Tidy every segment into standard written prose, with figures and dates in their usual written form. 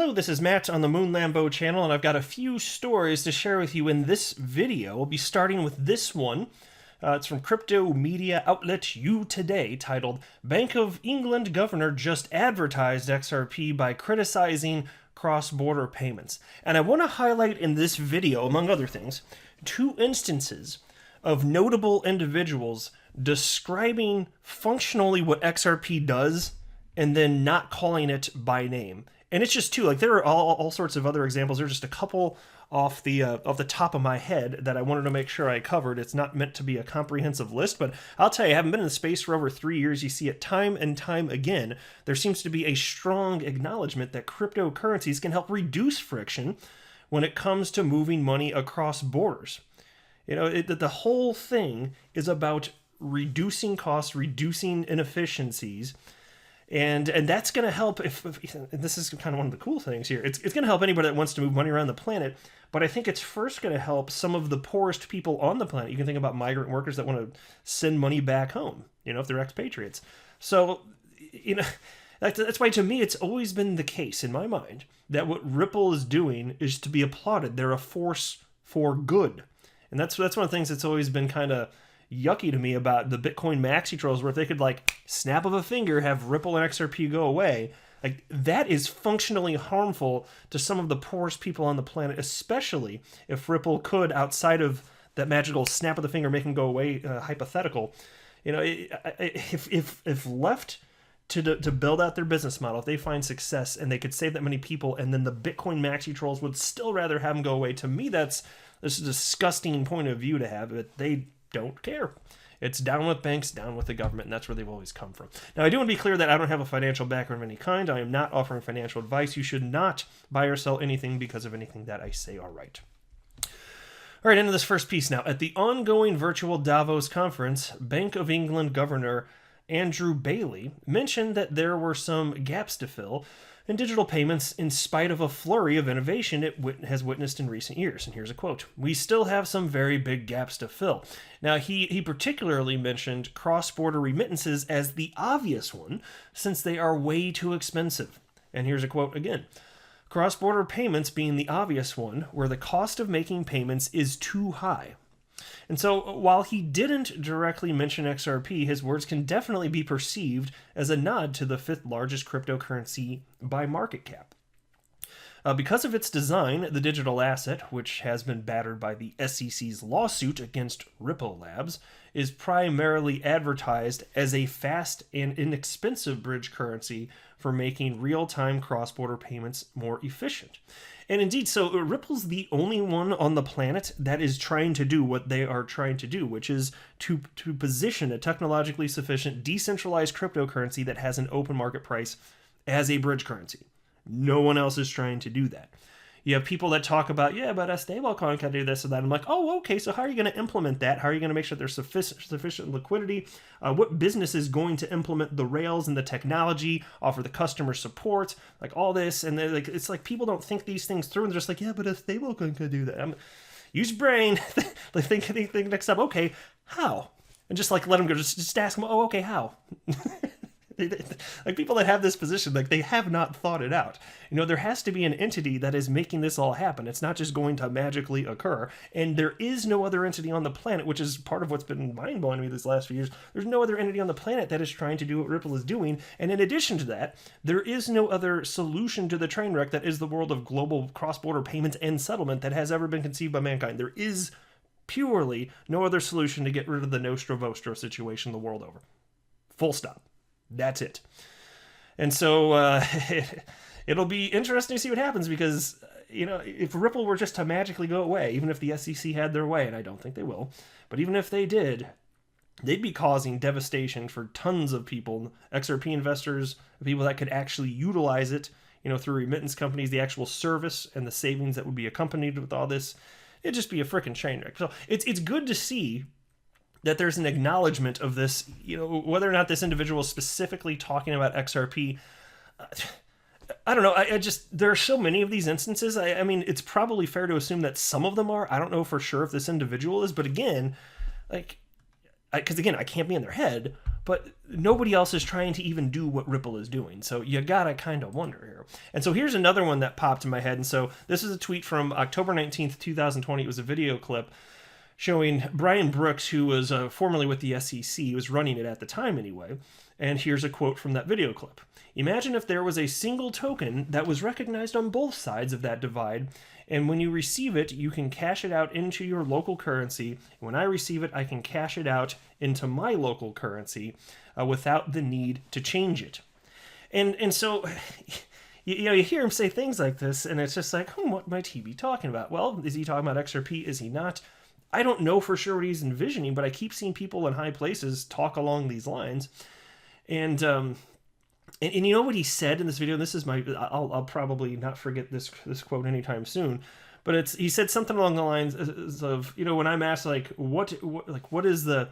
Hello, this is Matt on the Moon Lambo channel, and I've got a few stories to share with you in this video. We'll be starting with this one. It's from crypto media outlet You Today, titled, Bank of England Governor Just Advertised XRP by Criticizing Cross-Border Payments. And I want to highlight in this video, among other things, two instances of notable individuals describing functionally what XRP does and then not calling it by name. And it's just two. Like, there are all sorts of other examples. There's just a couple off the top of my head that I wanted to make sure I covered. It's not meant to be a comprehensive list, but I'll tell you, I haven't been in the space for over 3 years. You see it time and time again. There seems to be a strong acknowledgement that cryptocurrencies can help reduce friction when it comes to moving money across borders. You know, the whole thing is about reducing costs, reducing inefficiencies. And that's going to help, if this is kind of one of the cool things here, it's going to help anybody that wants to move money around the planet, but I think it's first going to help some of the poorest people on the planet. You can think about migrant workers that want to send money back home, you know, if they're expatriates. So, you know, that's why to me it's always been the case in my mind that what Ripple is doing is to be applauded. They're a force for good. And that's one of the things that's always been kind of yucky to me about the Bitcoin maxi trolls, where if they could, like, snap of a finger, have Ripple and XRP go away, like, that is functionally harmful to some of the poorest people on the planet, especially if Ripple could, outside of that magical snap of the finger, make them go away hypothetical. You know, if left to build out their business model, if they find success and they could save that many people, and then the Bitcoin maxi trolls would still rather have them go away, to me this is a disgusting point of view to have, but they don't care. It's down with banks, down with the government, and that's where they've always come from. Now, I do want to be clear that I don't have a financial background of any kind. I am not offering financial advice. You should not buy or sell anything because of anything that I say. All right, into this first piece now. At the ongoing virtual Davos conference, Bank of England Governor Andrew Bailey mentioned that there were some gaps to fill in digital payments in spite of a flurry of innovation it has witnessed in recent years. And here's a quote: "We still have some very big gaps to fill." Now, he particularly mentioned cross-border remittances as the obvious one, since they are way too expensive. And here's a quote again: "Cross-border payments being the obvious one, where the cost of making payments is too high." And so, while he didn't directly mention XRP, his words can definitely be perceived as a nod to the fifth largest cryptocurrency by market cap. Because of its design, the digital asset, which has been battered by the SEC's lawsuit against Ripple Labs, is primarily advertised as a fast and inexpensive bridge currency for making real-time cross-border payments more efficient. And indeed, so Ripple's the only one on the planet that is trying to do what they are trying to do, which is to position a technologically sufficient decentralized cryptocurrency that has an open market price as a bridge currency. No one else is trying to do that. You have people that talk about, yeah, but a stablecoin can do this or that. I'm like, oh, okay, so how are you going to implement that? How are you going to make sure there's sufficient liquidity? What business is going to implement the rails and the technology, offer the customer support, like all this? And like, it's like people don't think these things through, and they're just like, yeah, but a stablecoin could do that. Use brain. Like, think next up, okay, how? And just like let them go. Just ask them, oh, okay, how? Like, people that have this position, like, they have not thought it out. You know, there has to be an entity that is making this all happen. It's not just going to magically occur. And there is no other entity on the planet, which is part of what's been mind-blowing to me these last few years. There's no other entity on the planet that is trying to do what Ripple is doing. And in addition to that, there is no other solution to the train wreck that is the world of global cross-border payments and settlement that has ever been conceived by mankind. There is purely no other solution to get rid of the Nostro Vostro situation the world over. Full stop. That's it. And so it'll be interesting to see what happens, because, you know, if Ripple were just to magically go away, even if the SEC had their way, and I don't think they will, but even if they did, they'd be causing devastation for tons of people, XRP investors, people that could actually utilize it, you know, through remittance companies, the actual service and the savings that would be accompanied with all this. It'd just be a freaking train wreck. So it's good to see that there's an acknowledgement of this, you know, whether or not this individual is specifically talking about XRP. I don't know. I just, there are so many of these instances. I mean, it's probably fair to assume that some of them are. I don't know for sure if this individual is, but again, like, because again, I can't be in their head, but nobody else is trying to even do what Ripple is doing. So you gotta kind of wonder here. And so here's another one that popped in my head. And so this is a tweet from October 19th, 2020. It was a video clip showing Brian Brooks, who was formerly with the SEC, he was running it at the time anyway. And here's a quote from that video clip. Imagine if there was a single token that was recognized on both sides of that divide, and when you receive it, you can cash it out into your local currency. When I receive it, I can cash it out into my local currency without the need to change it. And so, you hear him say things like this, and it's just like, what might he be talking about? Well, is he talking about XRP? Is he not? I don't know for sure what he's envisioning, but I keep seeing people in high places talk along these lines. And you know what he said in this video? And this is I'll probably not forget this quote anytime soon, but he said something along the lines of, when I'm asked what is the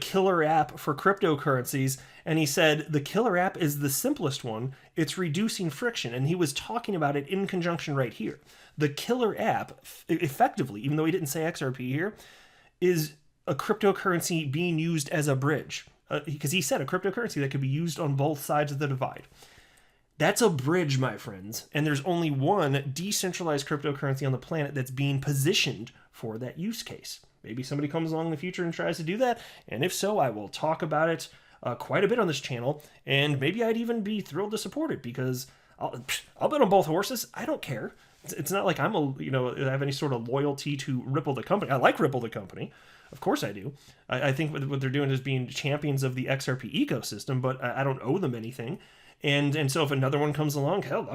killer app for cryptocurrencies, and he said the killer app is the simplest one. It's reducing friction, and he was talking about it in conjunction right here. The killer app, effectively, even though he didn't say XRP here, is a cryptocurrency being used as a bridge. Because he said a cryptocurrency that could be used on both sides of the divide. That's a bridge, my friends, and there's only one decentralized cryptocurrency on the planet that's being positioned for that use case. Maybe somebody comes along in the future and tries to do that, and if so, I will talk about it quite a bit on this channel, and maybe I'd even be thrilled to support it, because I'll bet on both horses. I don't care. It's not like I have any sort of loyalty to Ripple the company. I like Ripple the company. Of course I do. I think what they're doing is being champions of the XRP ecosystem, but I don't owe them anything. And so if another one comes along, hell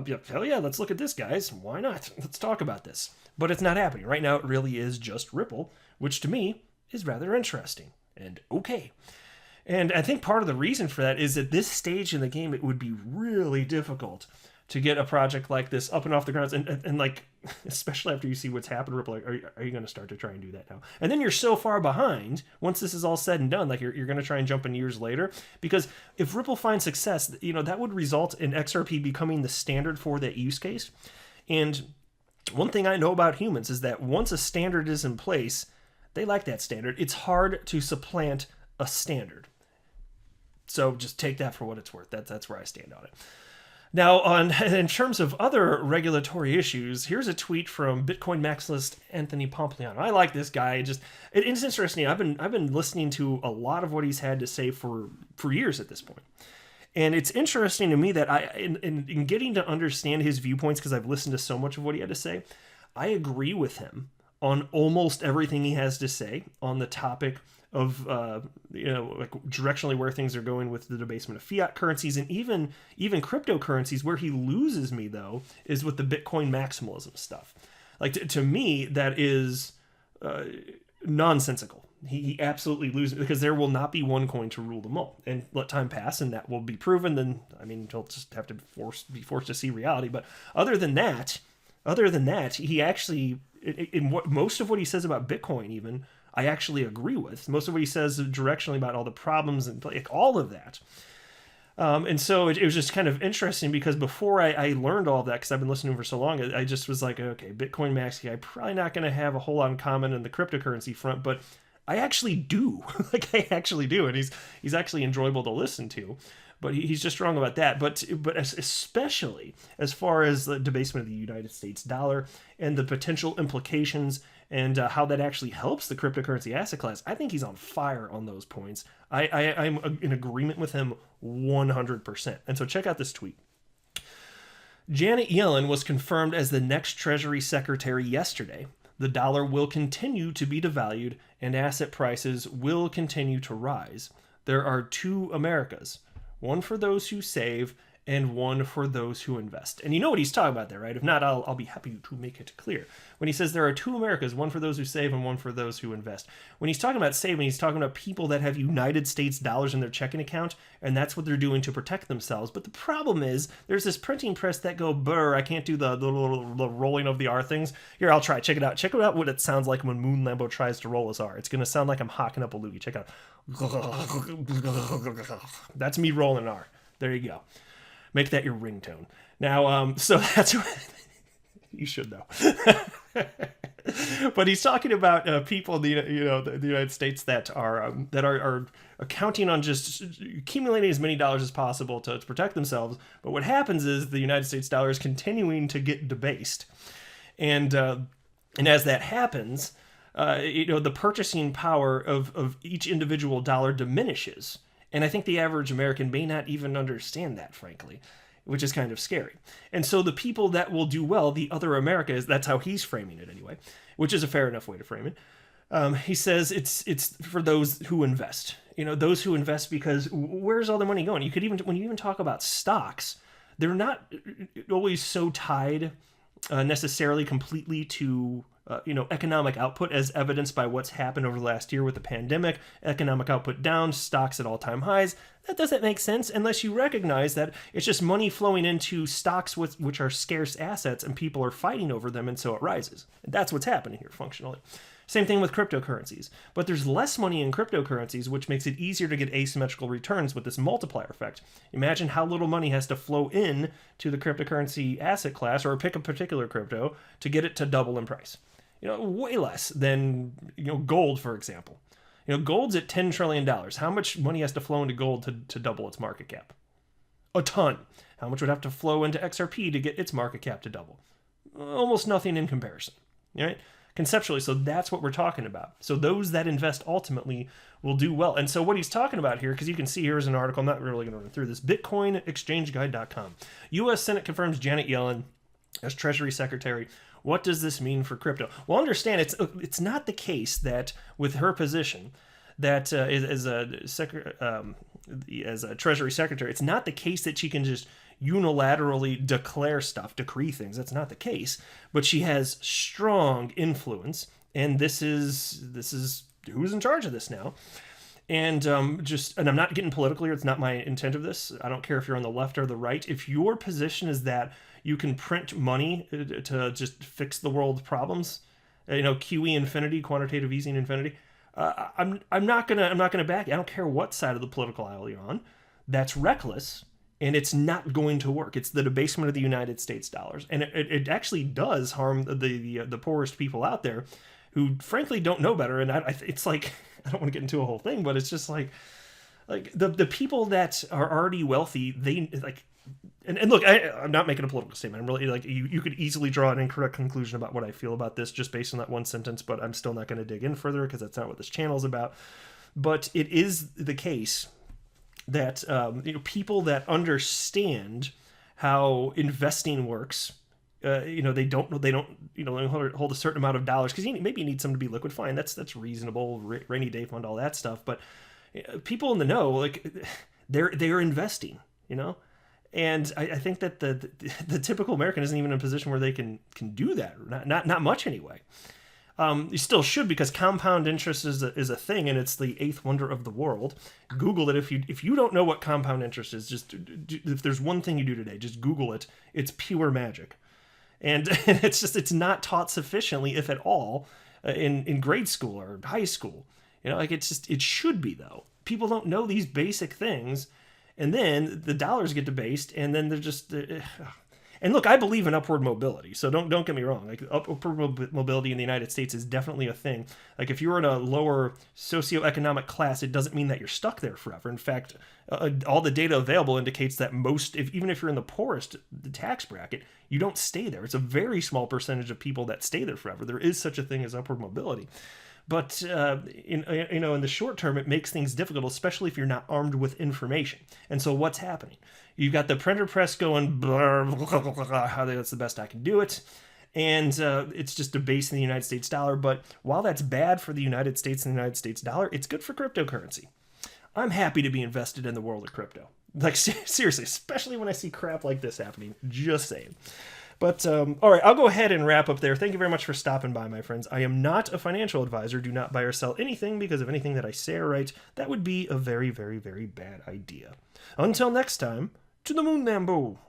yeah, let's look at this, guys. Why not? Let's talk about this. But it's not happening. Right now, it really is just Ripple, which to me is rather interesting and okay. And I think part of the reason for that is at this stage in the game, it would be really difficult to get a project like this up and off the ground, and like, especially after you see what's happened, Ripple, like, are you going to start to try and do that now? And then you're so far behind, once this is all said and done, like you're going to try and jump in years later, because if Ripple finds success, that would result in XRP becoming the standard for that use case. And one thing I know about humans is that once a standard is in place, they like that standard. It's hard to supplant a standard. So just take that for what it's worth. That's where I stand on it. Now, in terms of other regulatory issues, here's a tweet from Bitcoin maximalist Anthony Pompliano. I like this guy. It's interesting. I've been listening to a lot of what he's had to say for years at this point. And it's interesting to me that in getting to understand his viewpoints, because I've listened to so much of what he had to say, I agree with him on almost everything he has to say on the topic of like directionally where things are going with the debasement of fiat currencies, and even cryptocurrencies. Where he loses me, though, is with the Bitcoin maximalism stuff. Like, to me, that is nonsensical. He absolutely loses, because there will not be one coin to rule them all. And let time pass, and that will be proven. Then, he'll just have to be forced to see reality. But other than that, he actually, in what most of what he says about Bitcoin, even, I actually agree with. Most of what he says directionally about all the problems and like all of that. And so it was just kind of interesting, because before I learned all of that, because I've been listening for so long, I just was like, okay, Bitcoin Maxi, I'm probably not going to have a whole lot in common in the cryptocurrency front, but I actually do. I actually do. And he's actually enjoyable to listen to. But he's just wrong about that. But especially as far as the debasement of the United States dollar and the potential implications and how that actually helps the cryptocurrency asset class, I think he's on fire on those points. I'm in agreement with him 100%. And so check out this tweet. Janet Yellen was confirmed as the next Treasury Secretary yesterday. The dollar will continue to be devalued and asset prices will continue to rise. There are two Americas. One for those who save and one for those who invest. And you know what he's talking about there, right? If not, I'll be happy to make it clear. When he says there are two Americas, one for those who save and one for those who invest. When he's talking about saving, he's talking about people that have United States dollars in their checking account, and that's what they're doing to protect themselves. But the problem is, there's this printing press that go, brr, I can't do the rolling of the R things. Here, I'll try. Check it out. Check out what it sounds like when Moon Lambo tries to roll his R. It's going to sound like I'm hawking up a loogie. Check out. That's me rolling an R. There you go. Make that your ringtone. Now, so that's what you should know. But he's talking about people in the United States that are counting on just accumulating as many dollars as possible to protect themselves. But what happens is the United States dollar is continuing to get debased, and as that happens, the purchasing power of each individual dollar diminishes. And I think the average American may not even understand that, frankly, which is kind of scary. And so the people that will do well, the other America, that's how he's framing it anyway, which is a fair enough way to frame it. He says it's for those who invest. Those who invest, because where's all the money going? When you even talk about stocks, they're not always so tied necessarily completely to economic output, as evidenced by what's happened over the last year with the pandemic. Economic output down, stocks at all-time highs. That doesn't make sense unless you recognize that it's just money flowing into stocks which are scarce assets, and people are fighting over them, and so it rises. And that's what's happening here functionally. Same thing with cryptocurrencies. But there's less money in cryptocurrencies, which makes it easier to get asymmetrical returns with this multiplier effect. Imagine how little money has to flow in to the cryptocurrency asset class, or pick a particular crypto, to get it to double in price. Way less than gold, for example. Gold's at $10 trillion. How much money has to flow into gold to double its market cap? A ton. How much would have to flow into XRP to get its market cap to double? Almost nothing in comparison, right? Conceptually, so that's what we're talking about. So those that invest ultimately will do well. And so what he's talking about here, because you can see here's an article, I'm not really going to run through this, BitcoinExchangeGuide.com. U.S. Senate confirms Janet Yellen as Treasury Secretary. What does this mean for crypto? Well, understand, it's not the case that with her position, that as a Treasury Secretary, it's not the case that she can just unilaterally declare stuff, decree things. That's not the case. But she has strong influence, and this is who's in charge of this now. And and I'm not getting political here. It's not my intent of this. I don't care if you're on the left or the right. If your position is that you can print money to just fix the world's problems, QE infinity, quantitative easing infinity, I'm not gonna back you. I don't care what side of the political aisle you're on. That's reckless, and it's not going to work. It's the debasement of the United States dollars, and it actually does harm the poorest people out there, who frankly don't know better. And it's like, I don't want to get into a whole thing, but it's just like the people that are already wealthy, they like. And look, I'm not making a political statement. I'm really you could easily draw an incorrect conclusion about what I feel about this just based on that one sentence, but I'm still not going to dig in further because that's not what this channel is about. But it is the case that people that understand how investing works, they don't hold a certain amount of dollars, because maybe you need some to be liquid. Fine, that's reasonable. Rainy day fund, all that stuff. But people in the know, they're investing, And I think that the typical American isn't even in a position where they can do that, or not much anyway. You still should, because compound interest is a thing, and it's the eighth wonder of the world. Google it if you don't know what compound interest is. Just if there's one thing you do today, just Google it. It's pure magic, and it's not taught sufficiently, if at all, in grade school or high school. It should be, though. People don't know these basic things. And then the dollars get debased, and then they're just... and look, I believe in upward mobility, so don't get me wrong. Upward mobility in the United States is definitely a thing. If you're in a lower socioeconomic class, it doesn't mean that you're stuck there forever. In fact, all the data available indicates that even if you're in the poorest tax bracket, you don't stay there. It's a very small percentage of people that stay there forever. There is such a thing as upward mobility. But in the short term, it makes things difficult, especially if you're not armed with information. And so what's happening? You've got the printer press going, blah, blah, blah, blah, how that's the best I can do it. And it's just debasing the United States dollar. But while that's bad for the United States and the United States dollar, it's good for cryptocurrency. I'm happy to be invested in the world of crypto. Seriously, especially when I see crap like this happening. Just saying. But, all right, I'll go ahead and wrap up there. Thank you very much for stopping by, my friends. I am not a financial advisor. Do not buy or sell anything, because of anything that I say or write, that would be a very, very, very bad idea. Until next time, to the moon, Lambo.